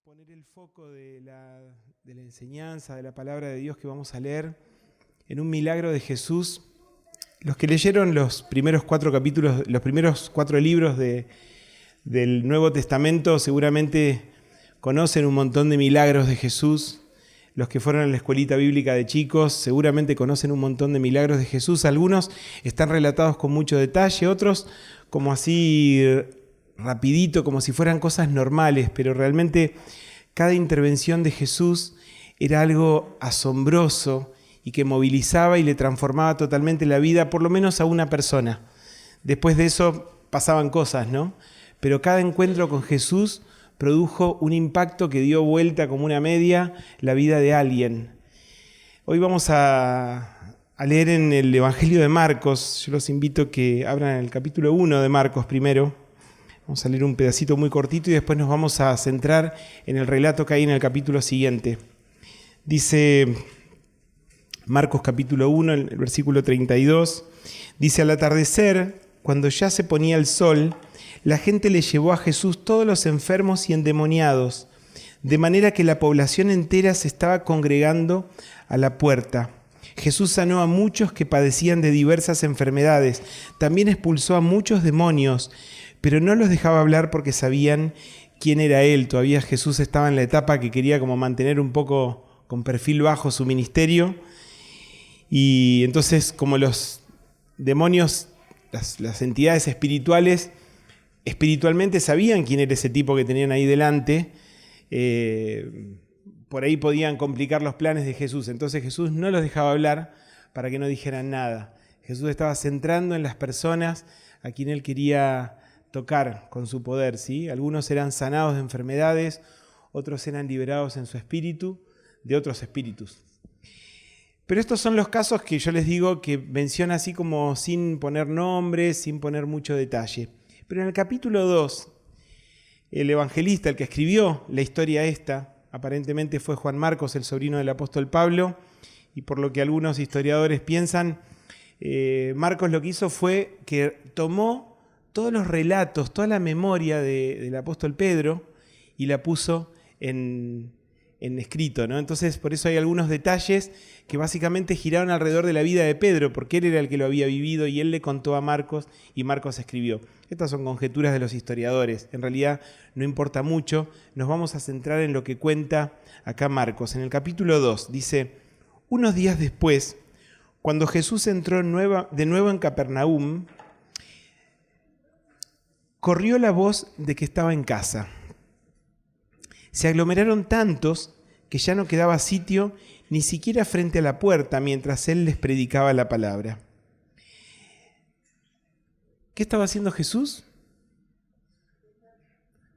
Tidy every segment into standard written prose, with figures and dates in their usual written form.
poner el foco de la enseñanza, de la palabra de Dios que vamos a leer en un milagro de Jesús. Los que leyeron los primeros 4 capítulos, los primeros 4 libros del Nuevo Testamento seguramente conocen un montón de milagros de Jesús. Los que fueron a la escuelita bíblica de chicos seguramente conocen un montón de milagros de Jesús. Algunos están relatados con mucho detalle, otros como así rapidito, como si fueran cosas normales, pero realmente cada intervención de Jesús era algo asombroso y que movilizaba y le transformaba totalmente la vida, por lo menos a una persona. Después de eso pasaban cosas, ¿no? Pero cada encuentro con Jesús produjo un impacto que dio vuelta como una media la vida de alguien. Hoy vamos a leer en el Evangelio de Marcos. Yo los invito a que abran el capítulo 1 de Marcos primero. Vamos a leer un pedacito muy cortito y después nos vamos a centrar en el relato que hay en el capítulo siguiente. Dice Marcos capítulo 1, el versículo 32, dice: al atardecer, cuando ya se ponía el sol, la gente le llevó a Jesús todos los enfermos y endemoniados, de manera que la población entera se estaba congregando a la puerta. Jesús sanó a muchos que padecían de diversas enfermedades, también expulsó a muchos demonios, pero no los dejaba hablar porque sabían quién era Él. Todavía Jesús estaba en la etapa que quería como mantener un poco con perfil bajo su ministerio. Y entonces, como los demonios, las entidades espirituales, espiritualmente sabían quién era ese tipo que tenían ahí delante, por ahí podían complicar los planes de Jesús. Entonces Jesús no los dejaba hablar para que no dijeran nada. Jesús estaba centrando en las personas a quien Él quería tocar con su poder, ¿sí? Algunos eran sanados de enfermedades, otros eran liberados en su espíritu de otros espíritus. Pero estos son los casos que yo les digo que menciona así como sin poner nombres, sin poner mucho detalle. Pero en el capítulo 2, el evangelista, el que escribió la historia esta, aparentemente fue Juan Marcos, el sobrino del apóstol Pablo, y por lo que algunos historiadores piensan, Marcos lo que hizo fue que tomó todos los relatos, toda la memoria del apóstol Pedro y la puso en escrito, ¿no? Entonces, por eso hay algunos detalles que básicamente giraron alrededor de la vida de Pedro, porque él era el que lo había vivido y él le contó a Marcos y Marcos escribió. Estas son conjeturas de los historiadores. En realidad no importa mucho. Nos vamos a centrar en lo que cuenta acá Marcos. En el capítulo 2 dice: unos días después, cuando Jesús entró de nuevo en Capernaum, corrió la voz de que estaba en casa. Se aglomeraron tantos que ya no quedaba sitio ni siquiera frente a la puerta mientras él les predicaba la palabra. ¿Qué estaba haciendo Jesús?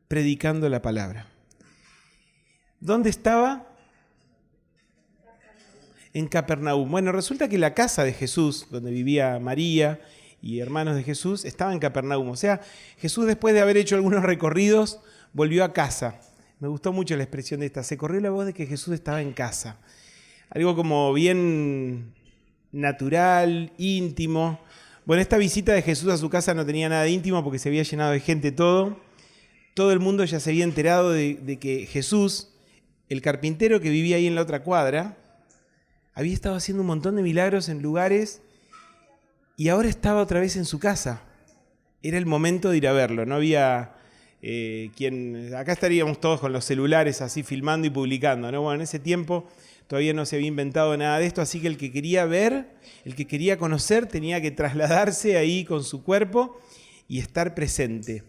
Predicando la palabra. ¿Dónde estaba? En Capernaum. Bueno, resulta que la casa de Jesús, donde vivía María y hermanos de Jesús, estaba en Capernaum. O sea, Jesús, después de haber hecho algunos recorridos, volvió a casa. Me gustó mucho la expresión de esta. Se corrió la voz de que Jesús estaba en casa. Algo como bien natural, íntimo. Bueno, esta visita de Jesús a su casa no tenía nada de íntimo porque se había llenado de gente todo. Todo el mundo ya se había enterado de que Jesús, el carpintero que vivía ahí en la otra cuadra, había estado haciendo un montón de milagros en lugares y ahora estaba otra vez en su casa. Era el momento de ir a verlo. No había acá estaríamos todos con los celulares así filmando y publicando, ¿no? Bueno, en ese tiempo todavía no se había inventado nada de esto, así que el que quería ver, el que quería conocer, tenía que trasladarse ahí con su cuerpo y estar presente.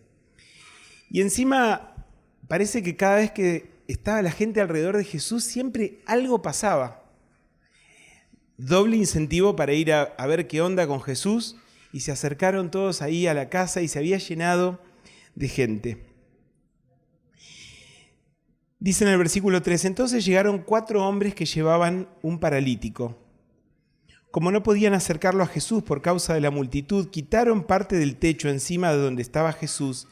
Y encima parece que cada vez que estaba la gente alrededor de Jesús, siempre algo pasaba. Doble incentivo para ir a ver qué onda con Jesús, y se acercaron todos ahí a la casa y se había llenado de gente. Dice en el versículo 3, entonces llegaron 4 hombres que llevaban un paralítico. Como no podían acercarlo a Jesús por causa de la multitud, quitaron parte del techo encima de donde estaba Jesús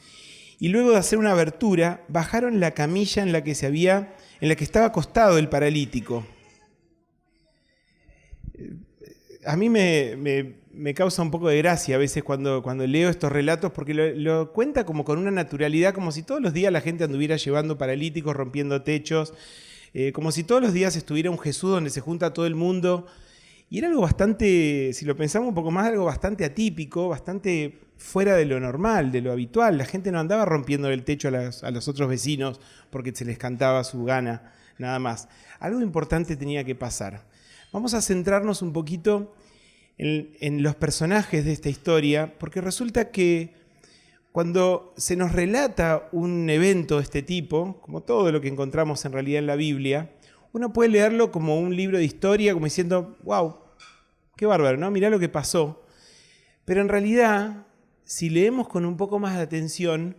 y luego de hacer una abertura, bajaron la camilla en la que estaba acostado el paralítico. A mí me me causa un poco de gracia a veces cuando leo estos relatos, porque lo cuenta como con una naturalidad, como si todos los días la gente anduviera llevando paralíticos, rompiendo techos, como si todos los días estuviera un Jesús donde se junta todo el mundo. Y era algo bastante, si lo pensamos un poco más, algo bastante atípico, bastante fuera de lo normal, de lo habitual. La gente no andaba rompiendo el techo a los otros vecinos porque se les cantaba su gana, nada más. Algo importante tenía que pasar. Vamos a centrarnos un poquito en los personajes de esta historia, porque resulta que cuando se nos relata un evento de este tipo, como todo lo que encontramos en realidad en la Biblia, uno puede leerlo como un libro de historia, como diciendo, wow, qué bárbaro, ¿no? Mirá lo que pasó. Pero en realidad, si leemos con un poco más de atención,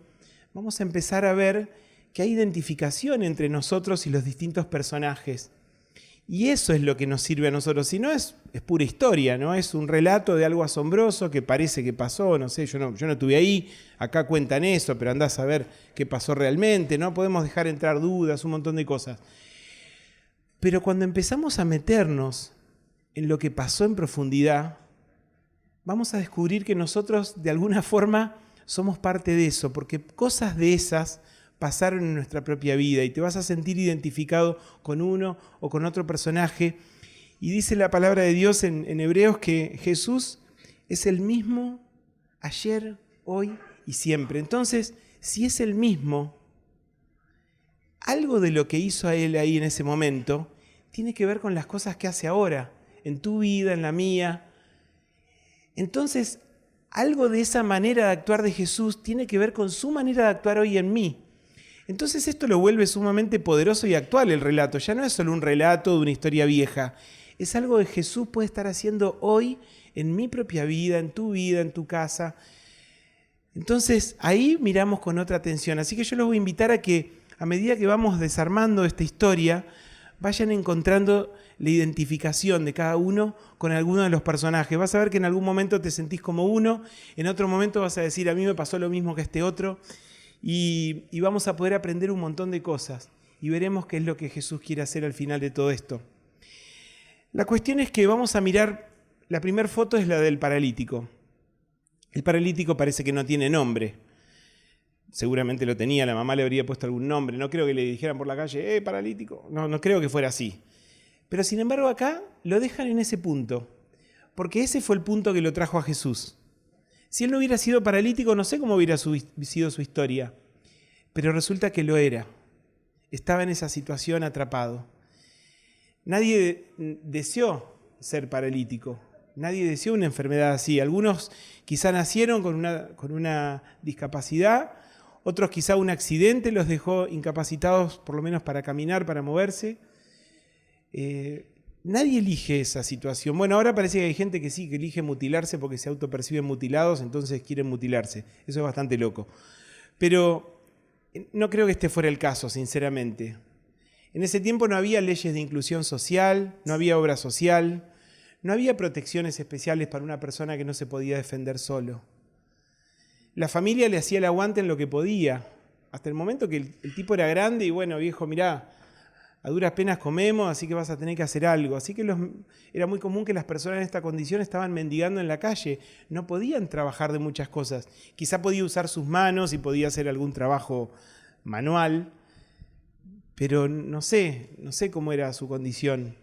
vamos a empezar a ver que hay identificación entre nosotros y los distintos personajes. Y eso es lo que nos sirve a nosotros. Si no, es pura historia, ¿no? Es un relato de algo asombroso que parece que pasó, no sé, yo no estuve ahí, acá cuentan eso, pero andás a ver qué pasó realmente, ¿no? Podemos dejar entrar dudas, un montón de cosas. Pero cuando empezamos a meternos en lo que pasó en profundidad, vamos a descubrir que nosotros de alguna forma somos parte de eso, porque cosas de esas pasaron en nuestra propia vida y te vas a sentir identificado con uno o con otro personaje. Y dice la palabra de Dios en Hebreos que Jesús es el mismo ayer, hoy y siempre. Entonces, si es el mismo, algo de lo que hizo a él ahí en ese momento tiene que ver con las cosas que hace ahora, en tu vida, en la mía. Entonces, algo de esa manera de actuar de Jesús tiene que ver con su manera de actuar hoy en mí. Entonces esto lo vuelve sumamente poderoso y actual el relato. Ya no es solo un relato de una historia vieja. Es algo que Jesús puede estar haciendo hoy en mi propia vida, en tu casa. Entonces ahí miramos con otra atención. Así que yo los voy a invitar a que a medida que vamos desarmando esta historia, vayan encontrando la identificación de cada uno con alguno de los personajes. Vas a ver que en algún momento te sentís como uno, en otro momento vas a decir, a mí me pasó lo mismo que a este otro. Y vamos a poder aprender un montón de cosas y veremos qué es lo que Jesús quiere hacer al final de todo esto. La cuestión es que vamos a mirar, la primera foto es la del paralítico. El paralítico parece que no tiene nombre. Seguramente lo tenía, la mamá le habría puesto algún nombre. No creo que le dijeran por la calle, paralítico. No creo que fuera así. Pero sin embargo acá lo dejan en ese punto, porque ese fue el punto que lo trajo a Jesús. Si él no hubiera sido paralítico, no sé cómo hubiera sido su historia, pero resulta que lo era. Estaba en esa situación atrapado. Nadie deseó ser paralítico, nadie deseó una enfermedad así. Algunos quizá nacieron con una discapacidad, otros quizá un accidente los dejó incapacitados por lo menos para caminar, para moverse. Nadie elige esa situación. Bueno, ahora parece que hay gente que sí, que elige mutilarse porque se autoperciben mutilados, entonces quieren mutilarse. Eso es bastante loco. Pero no creo que este fuera el caso, sinceramente. En ese tiempo no había leyes de inclusión social, no había obra social, no había protecciones especiales para una persona que no se podía defender solo. La familia le hacía el aguante en lo que podía, hasta el momento que el tipo era grande y bueno, viejo, mirá, a duras penas comemos, así que vas a tener que hacer algo. Así que era muy común que las personas en esta condición estaban mendigando en la calle. No podían trabajar de muchas cosas. Quizá podía usar sus manos y podía hacer algún trabajo manual, pero no sé cómo era su condición.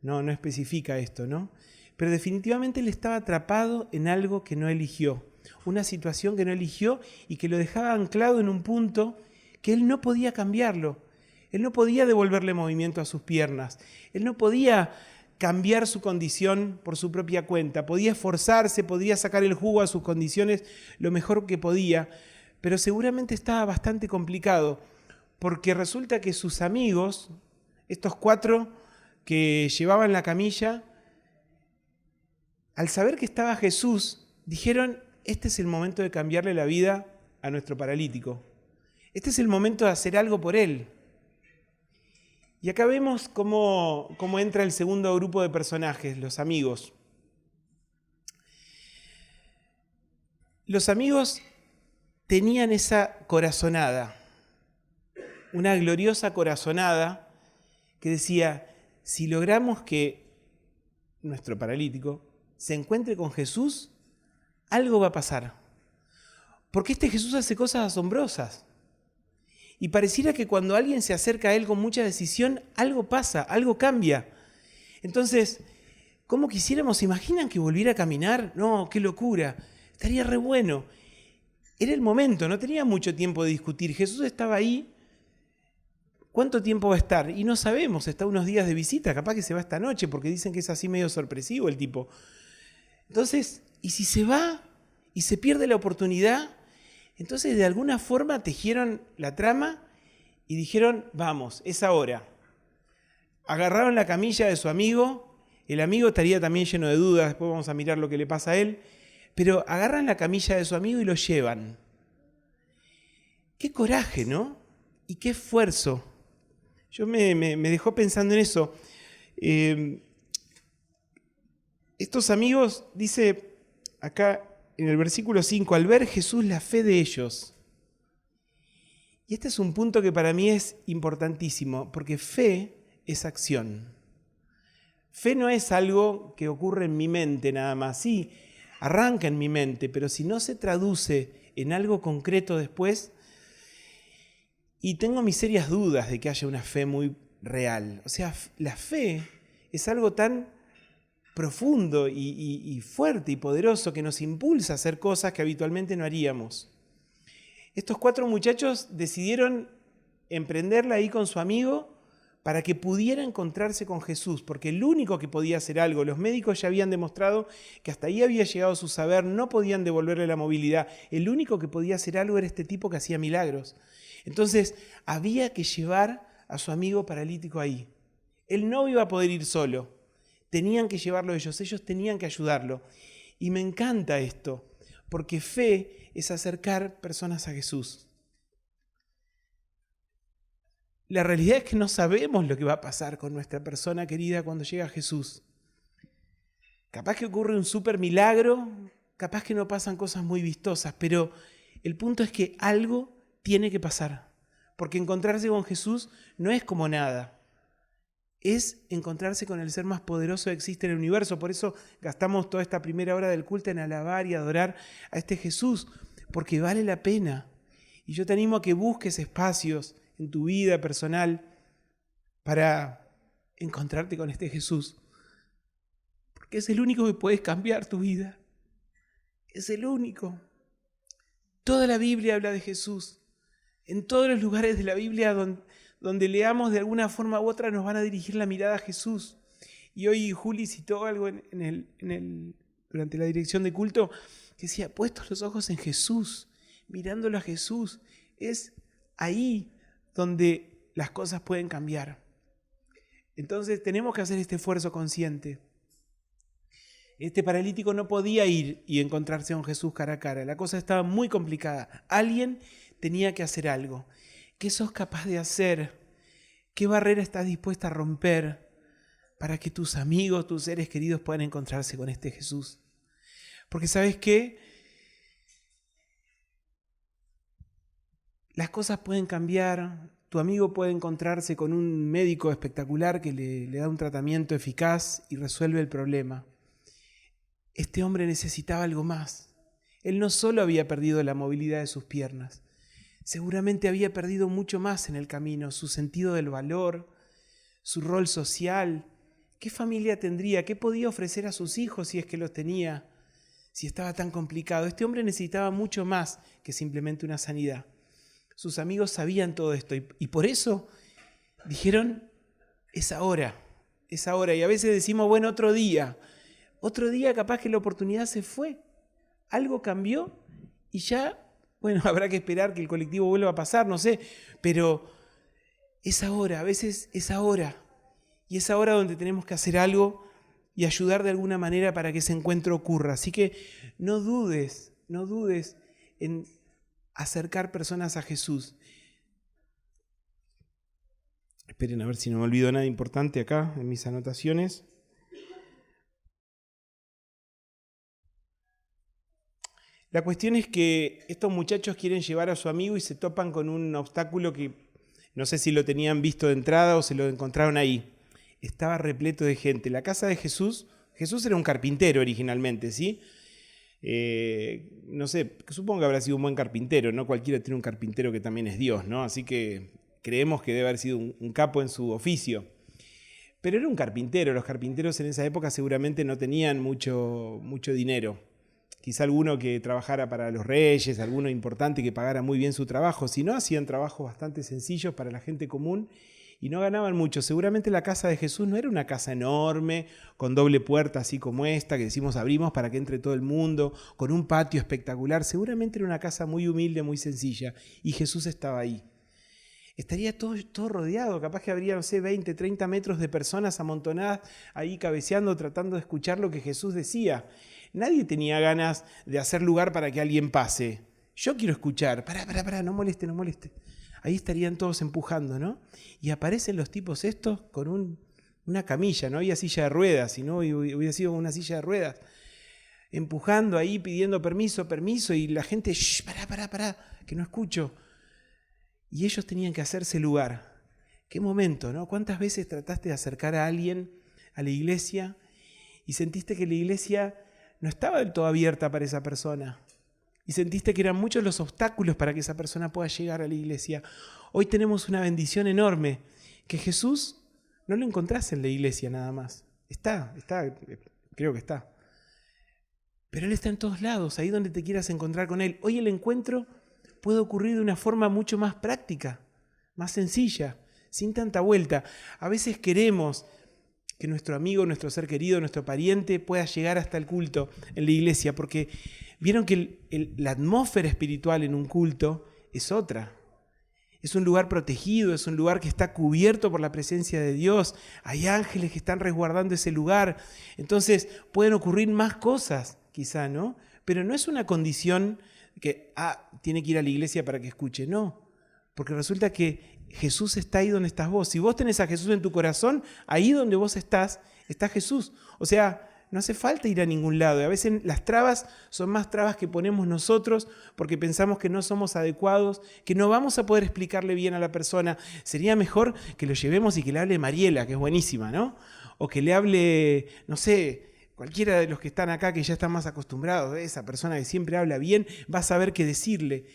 No especifica esto, ¿no? Pero definitivamente él estaba atrapado en algo que no eligió. Una situación que no eligió y que lo dejaba anclado en un punto que él no podía cambiarlo. Él no podía devolverle movimiento a sus piernas. Él no podía cambiar su condición por su propia cuenta. Podía esforzarse, podía sacar el jugo a sus condiciones lo mejor que podía, pero seguramente estaba bastante complicado, porque resulta que sus amigos, estos 4 que llevaban la camilla, al saber que estaba Jesús, dijeron, este es el momento de cambiarle la vida a nuestro paralítico. Este es el momento de hacer algo por él. Y acá vemos cómo entra el segundo grupo de personajes, los amigos. Los amigos tenían esa corazonada, una gloriosa corazonada que decía, si logramos que nuestro paralítico se encuentre con Jesús, algo va a pasar. Porque este Jesús hace cosas asombrosas. Y pareciera que cuando alguien se acerca a Él con mucha decisión, algo pasa, algo cambia. Entonces, ¿cómo quisiéramos? ¿Se imaginan que volviera a caminar? No, qué locura. Estaría re bueno. Era el momento, no tenía mucho tiempo de discutir. Jesús estaba ahí. ¿Cuánto tiempo va a estar? Y no sabemos, está unos días de visita, capaz que se va esta noche, porque dicen que es así medio sorpresivo el tipo. Entonces, ¿y si se va y se pierde la oportunidad? Entonces, de alguna forma tejieron la trama y dijeron, vamos, es ahora. Agarraron la camilla de su amigo, el amigo estaría también lleno de dudas, después vamos a mirar lo que le pasa a él, pero agarran la camilla de su amigo y lo llevan. Qué coraje, ¿no? Y qué esfuerzo. Yo me dejó pensando en eso. Estos amigos, dice acá en el versículo 5, al ver Jesús la fe de ellos. Y este es un punto que para mí es importantísimo, porque fe es acción. Fe no es algo que ocurre en mi mente nada más. Sí, arranca en mi mente, pero si no se traduce en algo concreto después, y tengo mis serias dudas de que haya una fe muy real. O sea, la fe es algo tan profundo y fuerte y poderoso que nos impulsa a hacer cosas que habitualmente no haríamos. Estos 4 muchachos decidieron emprenderla ahí con su amigo para que pudiera encontrarse con Jesús, porque el único que podía hacer algo, los médicos ya habían demostrado que hasta ahí había llegado su saber, no podían devolverle la movilidad, el único que podía hacer algo era este tipo que hacía milagros. Entonces había que llevar a su amigo paralítico ahí. Él no iba a poder ir solo, tenían que llevarlo ellos tenían que ayudarlo. Y me encanta esto, porque fe es acercar personas a Jesús. La realidad es que no sabemos lo que va a pasar con nuestra persona querida cuando llega a Jesús. Capaz que ocurre un súper milagro, capaz que no pasan cosas muy vistosas, pero el punto es que algo tiene que pasar. Porque encontrarse con Jesús no es como nada. Es encontrarse con el ser más poderoso que existe en el universo. Por eso gastamos toda esta primera hora del culto en alabar y adorar a este Jesús, porque vale la pena. Y yo te animo a que busques espacios en tu vida personal para encontrarte con este Jesús. Porque es el único que puede cambiar tu vida. Es el único. Toda la Biblia habla de Jesús. En todos los lugares de la Biblia donde leamos de alguna forma u otra nos van a dirigir la mirada a Jesús. Y hoy Juli citó algo durante la dirección de culto que decía, puestos los ojos en Jesús, mirándolo a Jesús, es ahí donde las cosas pueden cambiar. Entonces tenemos que hacer este esfuerzo consciente. Este paralítico no podía ir y encontrarse con Jesús cara a cara. La cosa estaba muy complicada. Alguien tenía que hacer algo. ¿Qué sos capaz de hacer? ¿Qué barrera estás dispuesta a romper para que tus amigos, tus seres queridos puedan encontrarse con este Jesús? Porque ¿sabes qué? Las cosas pueden cambiar. Tu amigo puede encontrarse con un médico espectacular que le da un tratamiento eficaz y resuelve el problema. Este hombre necesitaba algo más. Él no solo había perdido la movilidad de sus piernas, seguramente había perdido mucho más en el camino, su sentido del valor, su rol social. ¿Qué familia tendría? ¿Qué podía ofrecer a sus hijos si es que los tenía? Si estaba tan complicado. Este hombre necesitaba mucho más que simplemente una sanidad. Sus amigos sabían todo esto y por eso dijeron, es ahora. Y a veces decimos, bueno, otro día capaz que la oportunidad se fue. Algo cambió y ya, bueno, habrá que esperar que el colectivo vuelva a pasar, no sé, pero es ahora, a veces es ahora. Y es ahora donde tenemos que hacer algo y ayudar de alguna manera para que ese encuentro ocurra. Así que no dudes en acercar personas a Jesús. Esperen a ver si no me olvido nada importante acá en mis anotaciones. La cuestión es que estos muchachos quieren llevar a su amigo y se topan con un obstáculo que no sé si lo tenían visto de entrada o se lo encontraron ahí. Estaba repleto de gente. La casa de Jesús Jesús era un carpintero originalmente, ¿sí? No sé, supongo que habrá sido un buen carpintero, no cualquiera tiene un carpintero que también es Dios, ¿no? Así que creemos que debe haber sido un capo en su oficio. Pero era un carpintero, los carpinteros en esa época seguramente no tenían mucho dinero. Quizá alguno que trabajara para los reyes, alguno importante que pagara muy bien su trabajo, si no, hacían trabajos bastante sencillos para la gente común y no ganaban mucho. Seguramente la casa de Jesús no era una casa enorme, con doble puerta así como esta, que decimos abrimos para que entre todo el mundo, con un patio espectacular. Seguramente era una casa muy humilde, muy sencilla, y Jesús estaba ahí. Estaría todo rodeado, capaz que habría, no sé, 20, 30 metros de personas amontonadas ahí cabeceando, tratando de escuchar lo que Jesús decía. Nadie tenía ganas de hacer lugar para que alguien pase. Yo quiero escuchar, pará, no moleste. Ahí estarían todos empujando, ¿no? Y aparecen los tipos estos con una camilla, no había silla de ruedas, si no hubiera sido una silla de ruedas, empujando ahí, pidiendo permiso, y la gente, pará, que no escucho. Y ellos tenían que hacerse lugar. Qué momento, ¿no? ¿Cuántas veces trataste de acercar a alguien a la iglesia y sentiste que la iglesia no estaba del todo abierta para esa persona? Y sentiste que eran muchos los obstáculos para que esa persona pueda llegar a la iglesia. Hoy tenemos una bendición enorme, que Jesús no lo encontrás en la iglesia nada más. Está, creo que está. Pero Él está en todos lados, ahí donde te quieras encontrar con Él. Hoy el encuentro puede ocurrir de una forma mucho más práctica, más sencilla, sin tanta vuelta. A veces queremos que nuestro amigo, nuestro ser querido, nuestro pariente pueda llegar hasta el culto en la iglesia, porque vieron que la atmósfera espiritual en un culto es otra. Es un lugar protegido, es un lugar que está cubierto por la presencia de Dios. Hay ángeles que están resguardando ese lugar. Entonces pueden ocurrir más cosas, quizá, ¿no? Pero no es una condición que tiene que ir a la iglesia para que escuche. No, porque resulta que Jesús está ahí donde estás vos. Si vos tenés a Jesús en tu corazón, ahí donde vos estás, está Jesús. O sea, no hace falta ir a ningún lado. Y a veces las trabas son más trabas que ponemos nosotros porque pensamos que no somos adecuados, que no vamos a poder explicarle bien a la persona. Sería mejor que lo llevemos y que le hable Mariela, que es buenísima, ¿no? O que le hable, no sé, cualquiera de los que están acá que ya están más acostumbrados, esa persona que siempre habla bien, va a saber qué decirle.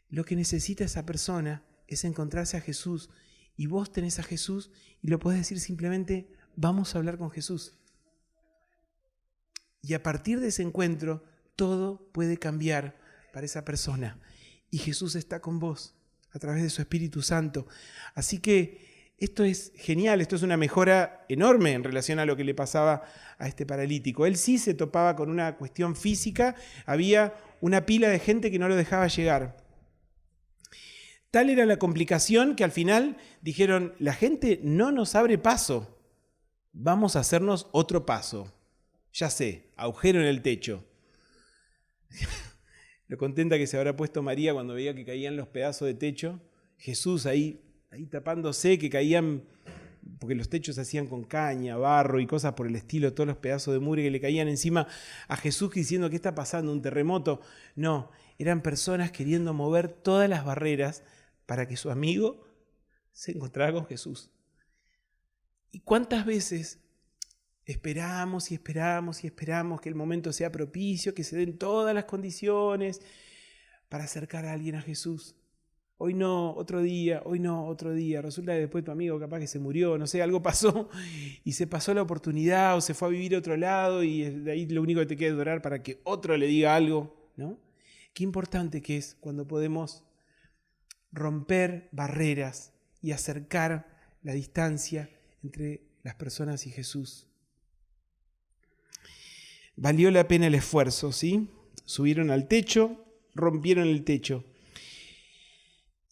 Lo que necesita esa persona es encontrarse a Jesús, y vos tenés a Jesús y lo podés decir simplemente, vamos a hablar con Jesús. Y a partir de ese encuentro, todo puede cambiar para esa persona. Y Jesús está con vos a través de su Espíritu Santo. Así que esto es genial, esto es una mejora enorme en relación a lo que le pasaba a este paralítico. Él sí se topaba con una cuestión física, había una pila de gente que no lo dejaba llegar. Tal era la complicación que al final dijeron, la gente no nos abre paso, vamos a hacernos otro paso. Ya sé, agujero en el techo. Lo contenta que se habrá puesto María cuando veía que caían los pedazos de techo. Jesús ahí tapándose, que caían, porque los techos se hacían con caña, barro y cosas por el estilo, todos los pedazos de mugre que le caían encima a Jesús diciendo, ¿qué está pasando? ¿Un terremoto? No, eran personas queriendo mover todas las barreras para que su amigo se encontrara con Jesús. ¿Y cuántas veces esperamos que el momento sea propicio, que se den todas las condiciones para acercar a alguien a Jesús? Hoy no, otro día, Resulta que después tu amigo capaz que se murió, no sé, algo pasó y se pasó la oportunidad o se fue a vivir a otro lado y de ahí lo único que te queda es orar para que otro le diga algo, ¿no? Qué importante que es cuando podemos romper barreras y acercar la distancia entre las personas y Jesús. Valió la pena el esfuerzo, ¿sí? Subieron al techo, rompieron el techo.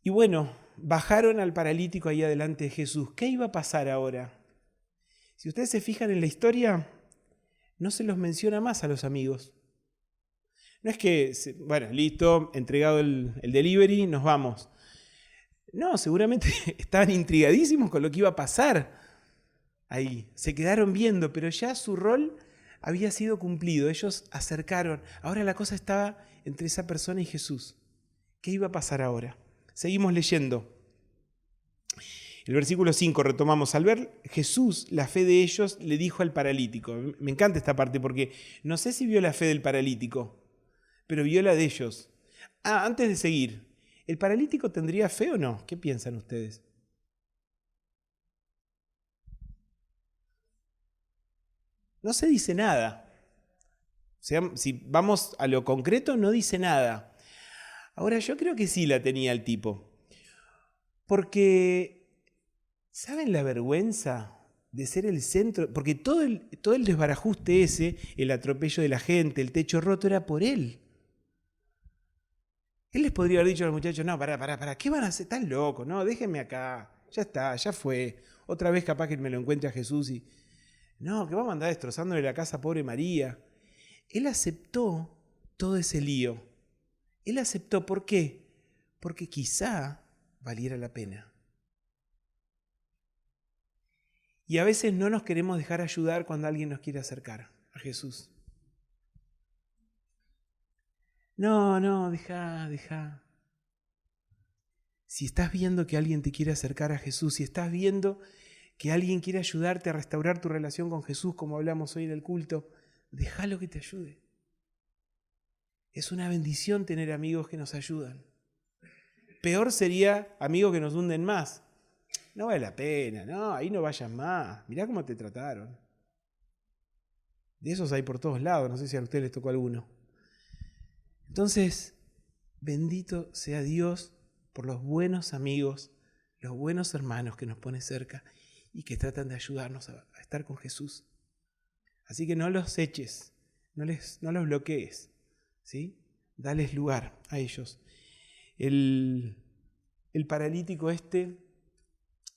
Y bueno, bajaron al paralítico ahí adelante de Jesús. ¿Qué iba a pasar ahora? Si ustedes se fijan en la historia, no se los menciona más a los amigos. No es que, bueno, listo, entregado el delivery, nos vamos. No, seguramente estaban intrigadísimos con lo que iba a pasar ahí. Se quedaron viendo, pero ya su rol había sido cumplido. Ellos acercaron. Ahora la cosa estaba entre esa persona y Jesús. ¿Qué iba a pasar ahora? Seguimos leyendo. El versículo 5 retomamos. Al ver Jesús la fe de ellos, le dijo al paralítico. Me encanta esta parte porque no sé si vio la fe del paralítico, pero vio la de ellos. Antes de seguir, ¿el paralítico tendría fe o no? ¿Qué piensan ustedes? No se dice nada. O sea, si vamos a lo concreto, no dice nada. Ahora, yo creo que sí la tenía el tipo. Porque, ¿saben la vergüenza de ser el centro? Porque todo el desbarajuste ese, el atropello de la gente, el techo roto, era por él. Él les podría haber dicho a los muchachos, no, pará, ¿qué van a hacer? Están locos, no, déjenme acá, ya está, ya fue. Otra vez capaz que me lo encuentre a Jesús y... No, que vamos a andar destrozándole la casa a pobre María. Él aceptó todo ese lío. Él aceptó, ¿por qué? Porque quizá valiera la pena. Y a veces no nos queremos dejar ayudar cuando alguien nos quiere acercar a Jesús. No, deja. Si estás viendo que alguien te quiere acercar a Jesús, si estás viendo que alguien quiere ayudarte a restaurar tu relación con Jesús, como hablamos hoy en el culto, déjalo que te ayude. Es una bendición tener amigos que nos ayudan. Peor sería amigos que nos hunden más. No vale la pena, no, ahí no vayas más. Mirá cómo te trataron. De esos hay por todos lados, no sé si a ustedes les tocó alguno. Entonces, bendito sea Dios por los buenos amigos, los buenos hermanos que nos pone cerca y que tratan de ayudarnos a estar con Jesús. Así que no los eches, no los bloquees, ¿sí? Dales lugar a ellos. El paralítico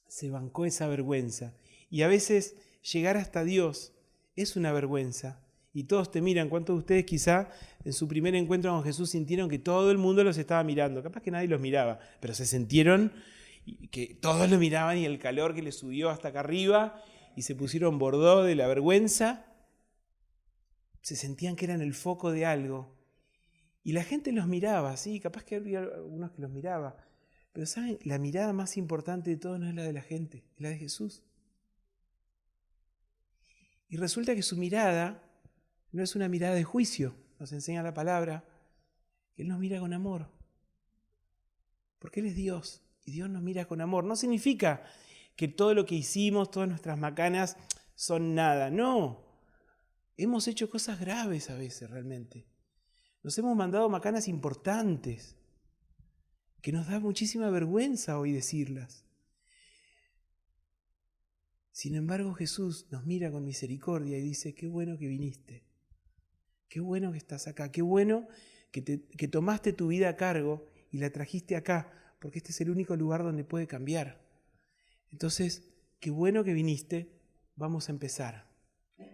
se bancó esa vergüenza. Y a veces llegar hasta Dios es una vergüenza. Y todos te miran. ¿Cuántos de ustedes quizá en su primer encuentro con Jesús sintieron que todo el mundo los estaba mirando? Capaz que nadie los miraba, pero se sintieron que todos lo miraban y el calor que les subió hasta acá arriba y se pusieron bordó de la vergüenza. Se sentían que eran el foco de algo. Y la gente los miraba, sí, capaz que había algunos que los miraba. Pero ¿saben? La mirada más importante de todo no es la de la gente, es la de Jesús. Y resulta que su mirada no es una mirada de juicio, nos enseña la palabra, que Él nos mira con amor. Porque Él es Dios y Dios nos mira con amor. No significa que todo lo que hicimos, todas nuestras macanas son nada, no. Hemos hecho cosas graves a veces realmente. Nos hemos mandado macanas importantes, que nos da muchísima vergüenza hoy decirlas. Sin embargo, Jesús nos mira con misericordia y dice, qué bueno que viniste, qué bueno que estás acá, qué bueno que tomaste tu vida a cargo y la trajiste acá, porque este es el único lugar donde puede cambiar. Entonces, qué bueno que viniste, vamos a empezar.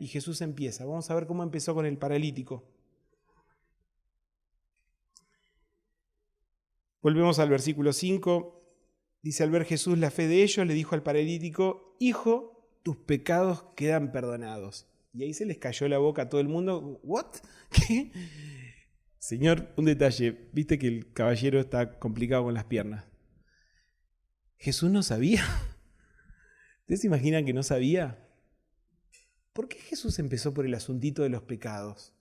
Y Jesús empieza, vamos a ver cómo empezó con el paralítico. Volvemos al versículo 5. Dice, al ver Jesús la fe de ellos, le dijo al paralítico, hijo, tus pecados quedan perdonados. Y ahí se les cayó la boca a todo el mundo. ¿What? ¿Qué? Señor, un detalle. Viste que el caballero está complicado con las piernas. Jesús no sabía. ¿Ustedes se imaginan que no sabía? ¿Por qué Jesús empezó por el asuntito de los pecados?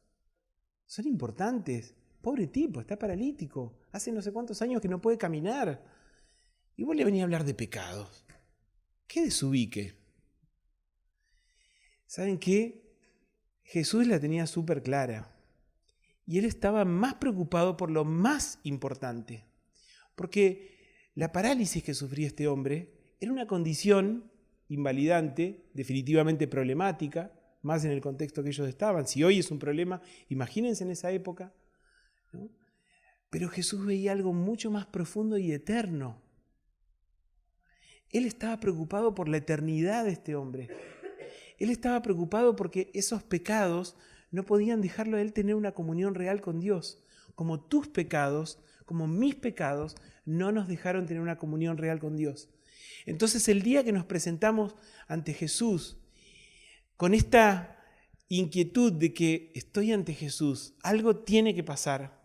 Son importantes. Pobre tipo, está paralítico. Hace no sé cuántos años que no puede caminar. Y vos le venís a hablar de pecados. ¿Qué desubique? ¿Saben qué? Jesús la tenía súper clara. Y Él estaba más preocupado por lo más importante. Porque la parálisis que sufría este hombre era una condición invalidante, definitivamente problemática, más en el contexto que ellos estaban. Si hoy es un problema, imagínense en esa época, ¿no? Pero Jesús veía algo mucho más profundo y eterno. Él estaba preocupado por la eternidad de este hombre. Él estaba preocupado porque esos pecados no podían dejarlo a él tener una comunión real con Dios. Como tus pecados, como mis pecados, no nos dejaron tener una comunión real con Dios. Entonces el día que nos presentamos ante Jesús, con esta inquietud de que estoy ante Jesús, algo tiene que pasar,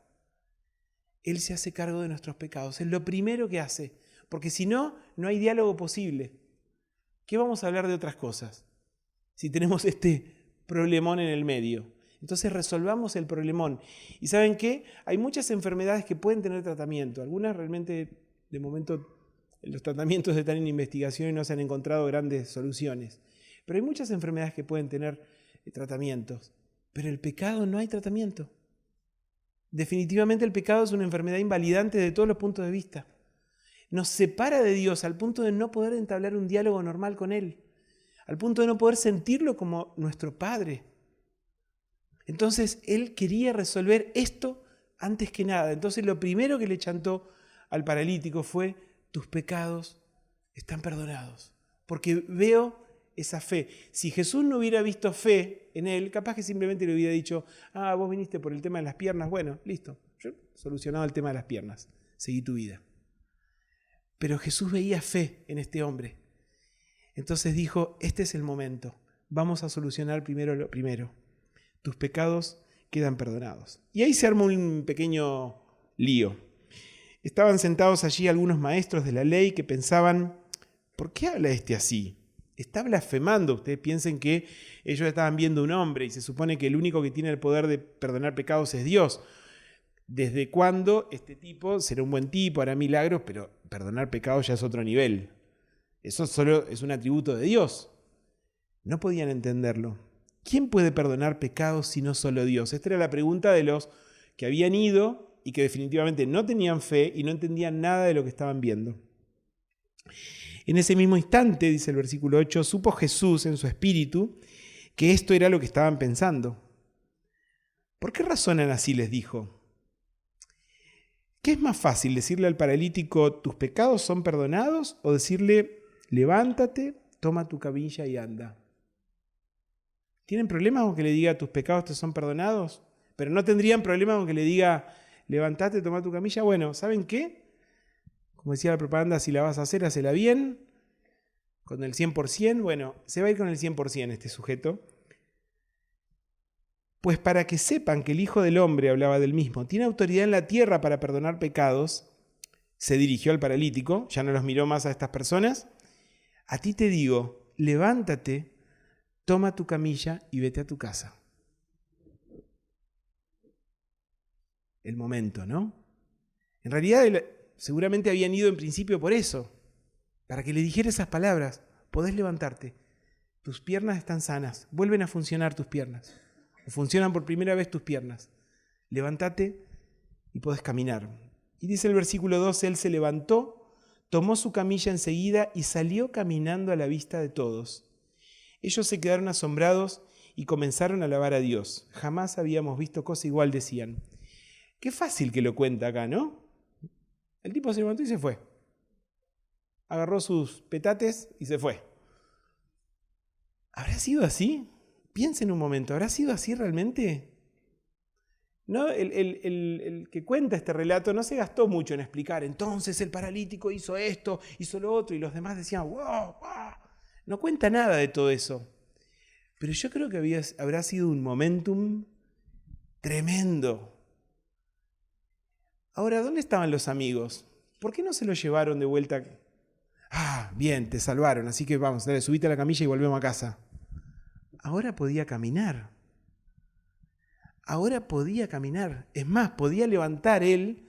Él se hace cargo de nuestros pecados. Es lo primero que hace, Porque si no, no hay diálogo posible. ¿Qué vamos a hablar de otras cosas si tenemos este problemón en el medio? Entonces resolvamos el problemón. ¿Y saben qué? Hay muchas enfermedades que pueden tener tratamiento. Algunas realmente, de momento, los tratamientos están en investigación y no se han encontrado grandes soluciones. Pero hay muchas enfermedades que pueden tener tratamientos. Pero el pecado no hay tratamiento. Definitivamente el pecado es una enfermedad invalidante de todos los puntos de vista. Nos separa de Dios al punto de no poder entablar un diálogo normal con Él, al punto de no poder sentirlo como nuestro Padre. Entonces Él quería resolver esto antes que nada. Entonces lo primero que le chantó al paralítico fue: tus pecados están perdonados. Porque veo esa fe. Si Jesús no hubiera visto fe en él, capaz que simplemente le hubiera dicho: vos viniste por el tema de las piernas, bueno, listo, yo he solucionado el tema de las piernas, seguí tu vida. Pero Jesús veía fe en este hombre. Entonces dijo: este es el momento, vamos a solucionar primero lo primero. Tus pecados quedan perdonados. Y ahí se armó un pequeño lío. Estaban sentados allí algunos maestros de la ley que pensaban: ¿por qué habla este así? Está blasfemando. Ustedes piensen que ellos estaban viendo un hombre y se supone que el único que tiene el poder de perdonar pecados es Dios. ¿Desde cuándo este tipo será un buen tipo, hará milagros, pero perdonar pecados ya es otro nivel? Eso solo es un atributo de Dios. No podían entenderlo. ¿Quién puede perdonar pecados si no solo Dios? Esta era la pregunta de los que habían ido y que definitivamente no tenían fe y no entendían nada de lo que estaban viendo. En ese mismo instante, dice el versículo 8, supo Jesús en su espíritu que esto era lo que estaban pensando. ¿Por qué razonan así?, les dijo. ¿Qué es más fácil, decirle al paralítico: tus pecados son perdonados, o decirle: levántate, toma tu camilla y anda? ¿Tienen problemas con que le diga: tus pecados te son perdonados? Pero no tendrían problema con que le diga: levántate, toma tu camilla. Bueno, ¿saben qué? Como decía la propaganda, si la vas a hacer, hacela bien, con el 100%. Bueno, se va a ir con el 100% este sujeto. Pues para que sepan que el Hijo del Hombre, hablaba del mismo, tiene autoridad en la tierra para perdonar pecados, se dirigió al paralítico, ya no los miró más a estas personas. A ti te digo, levántate, toma tu camilla y vete a tu casa. El momento, ¿no? En realidad, seguramente habían ido en principio por eso, para que le dijera esas palabras: podés levantarte, tus piernas están sanas, vuelven a funcionar tus piernas, o funcionan por primera vez tus piernas. Levántate y podés caminar. Y dice el versículo 12, él se levantó, tomó su camilla enseguida y salió caminando a la vista de todos. Ellos se quedaron asombrados y comenzaron a alabar a Dios. Jamás habíamos visto cosa igual, decían. Qué fácil que lo cuenta acá, ¿no? El tipo se levantó y se fue. Agarró sus petates y se fue. ¿Habrá sido así? Piensen un momento, ¿habrá sido así realmente? ¿No? El que cuenta este relato no se gastó mucho en explicar. Entonces el paralítico hizo esto, hizo lo otro, y los demás decían: wow, wow. No cuenta nada de todo eso. Pero yo creo que habrá sido un momentum tremendo. Ahora, ¿dónde estaban los amigos? ¿Por qué no se lo llevaron de vuelta? Bien, te salvaron, así que vamos, dale, subite a la camilla y volvemos a casa. Ahora podía caminar. Ahora podía caminar. Es más, podía levantar él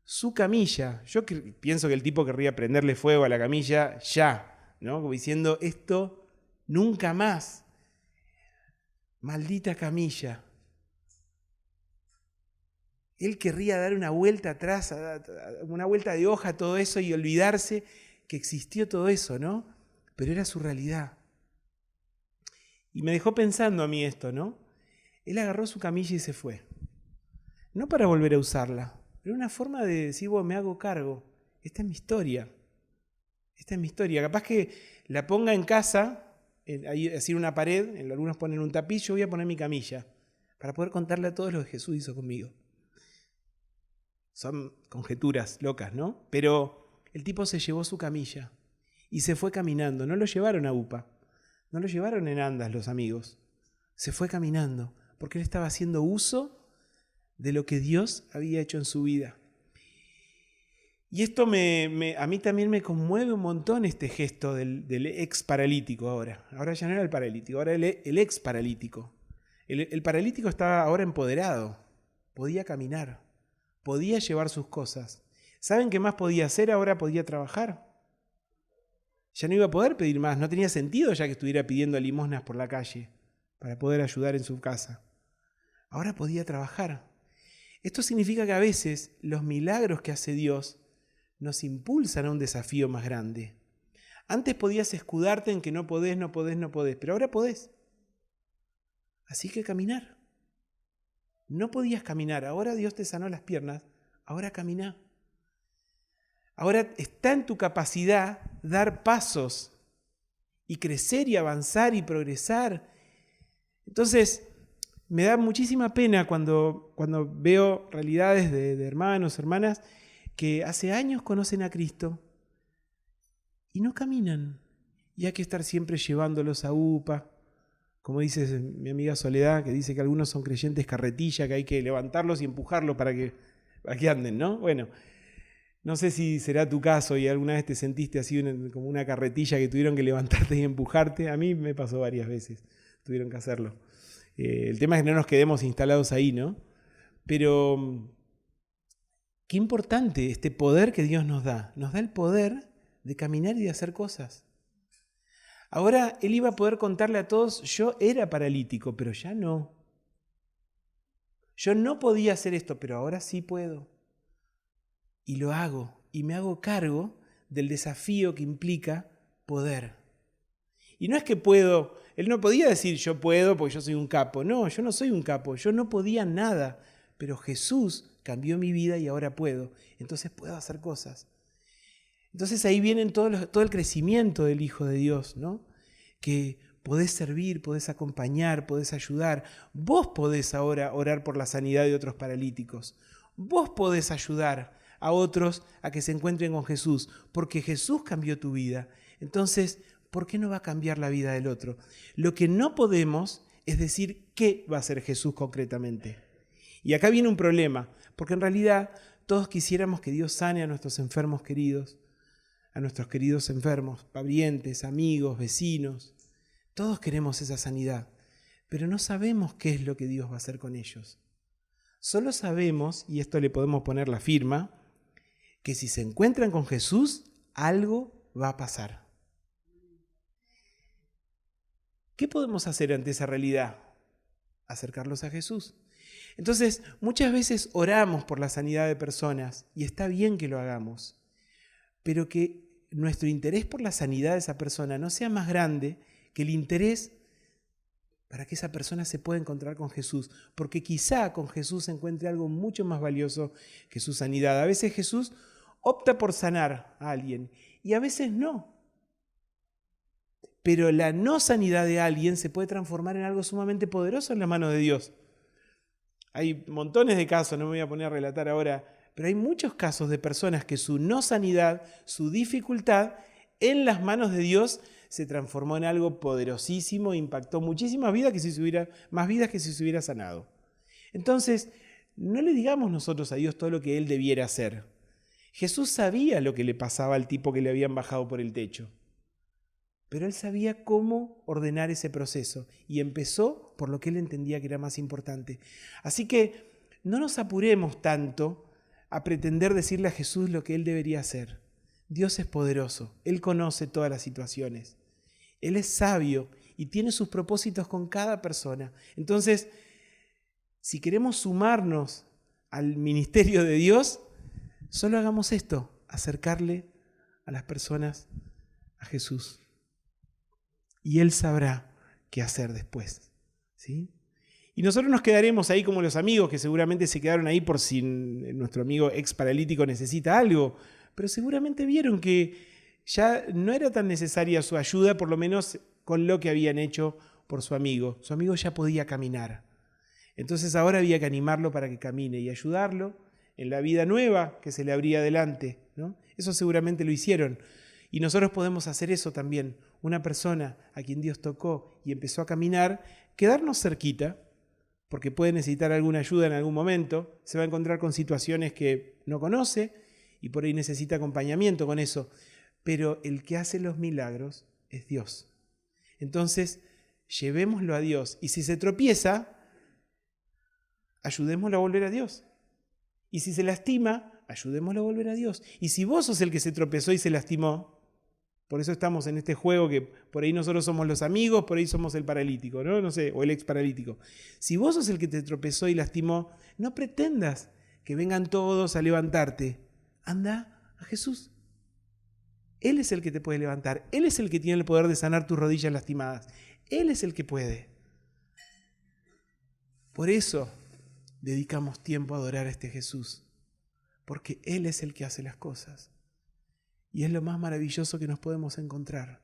su camilla. Yo pienso que el tipo querría prenderle fuego a la camilla ya, ¿no? Como diciendo: esto nunca más. Maldita camilla. Él querría dar una vuelta atrás, una vuelta de hoja a todo eso y olvidarse que existió todo eso, ¿no? Pero era su realidad. Y me dejó pensando a mí esto, ¿no? Él agarró su camilla y se fue. No para volver a usarla, pero una forma de decir: me hago cargo. Esta es mi historia. Esta es mi historia. Capaz que la ponga en casa, ahí así en una pared, algunos ponen un tapiz, yo voy a poner mi camilla, para poder contarle a todos lo que Jesús hizo conmigo. Son conjeturas locas, ¿no? Pero el tipo se llevó su camilla y se fue caminando. No lo llevaron a UPA, no lo llevaron en andas los amigos. Se fue caminando porque él estaba haciendo uso de lo que Dios había hecho en su vida. Y esto a mí también me conmueve un montón este gesto del ex paralítico ahora. Ahora ya no era el paralítico, ahora el ex paralítico. El paralítico estaba ahora empoderado, podía caminar, podía llevar sus cosas. ¿Saben qué más podía hacer? Ahora podía trabajar. Ya no iba a poder pedir más, no tenía sentido ya que estuviera pidiendo limosnas por la calle para poder ayudar en su casa. Ahora podía trabajar. Esto significa que a veces los milagros que hace Dios nos impulsan a un desafío más grande. Antes podías escudarte en que no podés, pero ahora podés. Así que caminar. No podías caminar, ahora Dios te sanó las piernas, ahora caminá. Ahora está en tu capacidad dar pasos y crecer y avanzar y progresar. Entonces, me da muchísima pena cuando veo realidades de hermanos, hermanas, que hace años conocen a Cristo y no caminan. Y hay que estar siempre llevándolos a UPA. Como dice mi amiga Soledad, que dice que algunos son creyentes carretilla, que hay que levantarlos y empujarlos para que anden, ¿no? Bueno, no sé si será tu caso y alguna vez te sentiste así como una carretilla que tuvieron que levantarte y empujarte. A mí me pasó varias veces, tuvieron que hacerlo. El tema es que no nos quedemos instalados ahí, ¿no? Pero qué importante este poder que Dios nos da. Nos da el poder de caminar y de hacer cosas. Ahora él iba a poder contarle a todos, yo era paralítico, pero ya no. Yo no podía hacer esto, pero ahora sí puedo. Y lo hago, y me hago cargo del desafío que implica poder. Y no es que puedo, él no podía decir yo puedo porque yo soy un capo. No, yo no soy un capo, yo no podía nada, pero Jesús cambió mi vida y ahora puedo. Entonces puedo hacer cosas. Entonces ahí viene todo el crecimiento del Hijo de Dios, ¿no? Que podés servir, podés acompañar, podés ayudar. Vos podés ahora orar por la sanidad de otros paralíticos. Vos podés ayudar a otros a que se encuentren con Jesús, porque Jesús cambió tu vida. Entonces, ¿por qué no va a cambiar la vida del otro? Lo que no podemos es decir qué va a hacer Jesús concretamente. Y acá viene un problema, porque en realidad todos quisiéramos que Dios sane a nuestros enfermos queridos, a nuestros queridos enfermos, parientes, amigos, vecinos. Todos queremos esa sanidad, pero no sabemos qué es lo que Dios va a hacer con ellos. Solo sabemos, y esto le podemos poner la firma, que si se encuentran con Jesús, algo va a pasar. ¿Qué podemos hacer ante esa realidad? Acercarlos a Jesús. Entonces, muchas veces oramos por la sanidad de personas, y está bien que lo hagamos, pero que nuestro interés por la sanidad de esa persona no sea más grande que el interés para que esa persona se pueda encontrar con Jesús, porque quizá con Jesús se encuentre algo mucho más valioso que su sanidad. A veces Jesús opta por sanar a alguien y a veces no. Pero la no sanidad de alguien se puede transformar en algo sumamente poderoso en la mano de Dios. Hay montones de casos, no me voy a poner a relatar ahora, pero hay muchos casos de personas que su no sanidad, su dificultad, en las manos de Dios se transformó en algo poderosísimo, impactó muchísimas vidas, más vidas que si se hubiera sanado. Entonces, no le digamos nosotros a Dios todo lo que Él debiera hacer. Jesús sabía lo que le pasaba al tipo que le habían bajado por el techo, pero Él sabía cómo ordenar ese proceso y empezó por lo que Él entendía que era más importante. Así que no nos apuremos tanto a pretender decirle a Jesús lo que Él debería hacer. Dios es poderoso, Él conoce todas las situaciones, Él es sabio y tiene sus propósitos con cada persona. Entonces, si queremos sumarnos al ministerio de Dios, solo hagamos esto, acercarle a las personas a Jesús. Y Él sabrá qué hacer después, ¿sí? Y nosotros nos quedaremos ahí como los amigos que seguramente se quedaron ahí por si nuestro amigo ex paralítico necesita algo, pero seguramente vieron que ya no era tan necesaria su ayuda, por lo menos con lo que habían hecho por su amigo. Su amigo ya podía caminar. Entonces ahora había que animarlo para que camine y ayudarlo en la vida nueva que se le abría delante, ¿no? Eso seguramente lo hicieron. Y nosotros podemos hacer eso también. Una persona a quien Dios tocó y empezó a caminar, quedarnos cerquita, porque puede necesitar alguna ayuda en algún momento, se va a encontrar con situaciones que no conoce y por ahí necesita acompañamiento con eso. Pero el que hace los milagros es Dios. Entonces, llevémoslo a Dios. Y si se tropieza, ayudémoslo a volver a Dios. Y si se lastima, ayudémoslo a volver a Dios. Y si vos sos el que se tropezó y se lastimó, por eso estamos en este juego que por ahí nosotros somos los amigos, por ahí somos el paralítico, ¿no? No sé, o el ex paralítico. Si vos sos el que te tropezó y lastimó, no pretendas que vengan todos a levantarte. Anda a Jesús. Él es el que te puede levantar. Él es el que tiene el poder de sanar tus rodillas lastimadas. Él es el que puede. Por eso dedicamos tiempo a adorar a este Jesús. Porque Él es el que hace las cosas. Y es lo más maravilloso que nos podemos encontrar.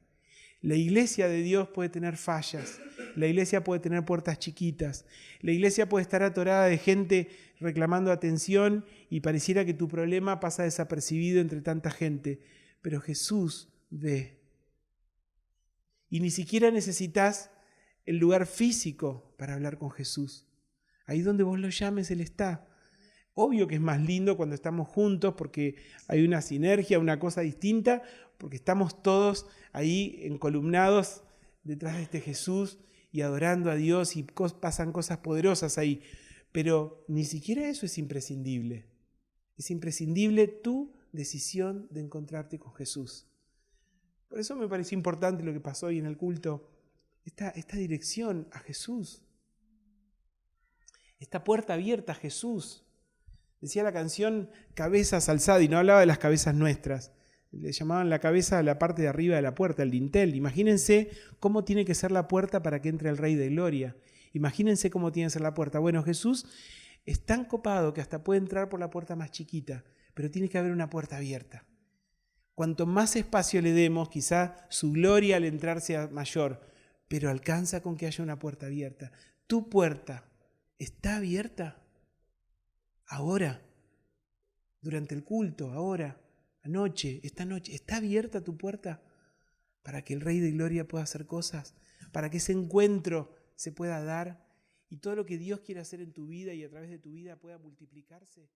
La iglesia de Dios puede tener fallas. La iglesia puede tener puertas chiquitas. La iglesia puede estar atorada de gente reclamando atención y pareciera que tu problema pasa desapercibido entre tanta gente. Pero Jesús ve. Y ni siquiera necesitas el lugar físico para hablar con Jesús. Ahí donde vos lo llames, Él está. Obvio que es más lindo cuando estamos juntos porque hay una sinergia, una cosa distinta, porque estamos todos ahí encolumnados detrás de este Jesús y adorando a Dios y pasan cosas poderosas ahí. Pero ni siquiera eso es imprescindible. Es imprescindible tu decisión de encontrarte con Jesús. Por eso me pareció importante lo que pasó hoy en el culto, esta dirección a Jesús, esta puerta abierta a Jesús. Decía la canción cabezas alzadas y no hablaba de las cabezas nuestras. Le llamaban la cabeza a la parte de arriba de la puerta, el dintel. Imagínense cómo tiene que ser la puerta para que entre el Rey de Gloria. Imagínense cómo tiene que ser la puerta. Bueno, Jesús es tan copado que hasta puede entrar por la puerta más chiquita, pero tiene que haber una puerta abierta. Cuanto más espacio le demos, quizá su gloria al entrar sea mayor, pero alcanza con que haya una puerta abierta. Tu puerta está abierta. Ahora, durante el culto, ahora, anoche, esta noche, ¿está abierta tu puerta para que el Rey de Gloria pueda hacer cosas? Para que ese encuentro se pueda dar y todo lo que Dios quiere hacer en tu vida y a través de tu vida pueda multiplicarse.